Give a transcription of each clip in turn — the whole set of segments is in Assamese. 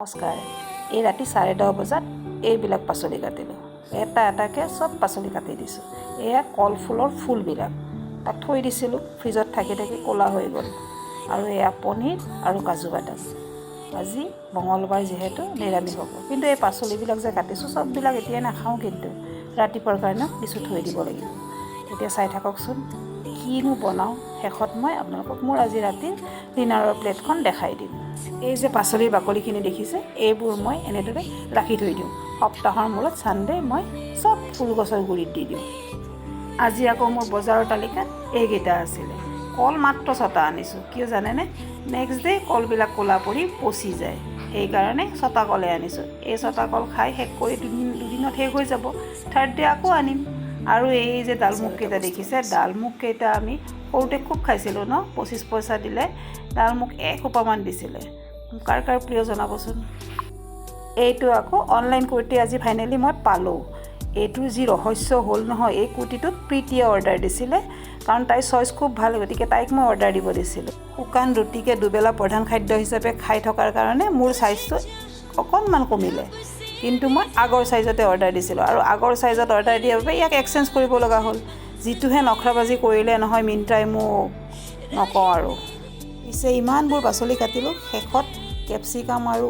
নমস্কাৰ। এই ৰাতি 10:30 বজাত এইবিলাক পাচলি কাটিলোঁ। এটা এটাকৈ চব পাচলি কাটি দিছোঁ। এয়া কলফুলৰ ফুলবিলাক তাক থৈ দিছিলোঁ, ফ্ৰিজত থাকি থাকি ক'লা হৈ গ'ল। আৰু এয়া পনীৰ আৰু কাজু বাদাম। আজি মঙলবাৰ যিহেতু নিৰামিষ হ'ব, কিন্তু এই পাচলিবিলাক যে কাটিছোঁ চববিলাক এতিয়াই নাখাওঁ, কিন্তু ৰাতিপুৱাৰ কাৰণে কিছু থৈ দিব লাগিব। এতিয়া চাই থাককচোন কিনো বনাওঁ। শেষত মই আপোনালোকক মোৰ আজি ৰাতিৰ ডিনাৰৰ প্লেটখন দেখাই দিম। এই যে পাচলিৰ বাকলিখিনি দেখিছে, এইবোৰ মই এনেদৰে ৰাখি থৈ দিওঁ। সপ্তাহৰ মূৰত ছানডে মই চব ফুলগছৰ গুৰিত দি দিওঁ। আজি আকৌ মোৰ বজাৰৰ তালিকাত এইকেইটা আছিলে। কল মাত্ৰ 6টা আনিছোঁ। কিয় জানেনে? নেক্সট ডে কলবিলাক ক'লা পৰি পচি যায়, সেইকাৰণে 6টা কলে আনিছোঁ। এই 6টা কল খাই শেষ কৰি দুদিনত শেষ হৈ যাব। থাৰ্ড ডে আকৌ আনিম। আৰু এই যে ডালমুগকেইটা দেখিছে, ডালমুগকেইটা আমি সৰুতে খুব খাইছিলোঁ ন, 25 পইচা দিলে ডালমুগ 1 সোপামান দিছিলে। কাৰ কাৰ প্ৰিয় জনাবচোন। এইটো আকৌ অনলাইন কুৰ্তি আজি ফাইনেলি মই পালোঁ। এইটোৰ যি ৰহস্য হ'ল নহয়, এই কুৰ্তিটোত প্ৰীতিয়ে অৰ্ডাৰ দিছিলে, কাৰণ তাইৰ চইচ খুব ভাল, গতিকে তাইক মই অৰ্ডাৰ দিব দিছিলোঁ। শুকান ৰুটিকে দুবেলা প্ৰধান খাদ্য হিচাপে খাই থকাৰ কাৰণে মোৰ চাইজটো অকণমান কমিলে, কিন্তু মই আগৰ চাইজতে অৰ্ডাৰ দিছিলোঁ। আৰু আগৰ চাইজত অৰ্ডাৰ দিয়াৰ বাবে ইয়াক এক্সচেঞ্জ কৰিব লগা হ'ল। যিটোহে নখৰাবাজি কৰিলে নহয় মিন্ত্ৰাই, মোক নকওঁ আৰু। পিছে ইমানবোৰ পাচলি কাটিলোঁ, শেষত কেপচিকাম আৰু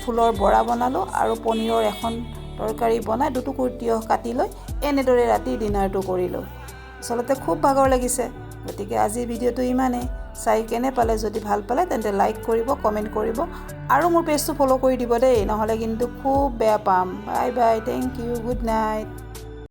ফুলৰ বৰা বনালোঁ আৰু পনীৰৰ এখন তৰকাৰী বনাই দুটু কুৰ্তিও কাটি লৈ এনেদৰে ৰাতি ডিনাৰটো কৰিলোঁ। আচলতে খুব ভাগৰ লাগিছে। গতিকে আজিৰ ভিডিঅ'টো ইমানেই। চাই কেনে পালে, যদি ভাল পালে তেন্তে লাইক কৰিব, কমেণ্ট কৰিব আৰু মোৰ পেজটো ফ'ল' কৰি দিব দেই, নহ'লে কিন্তু খুব বেয়া পাম। Bye bye, thank you, good night.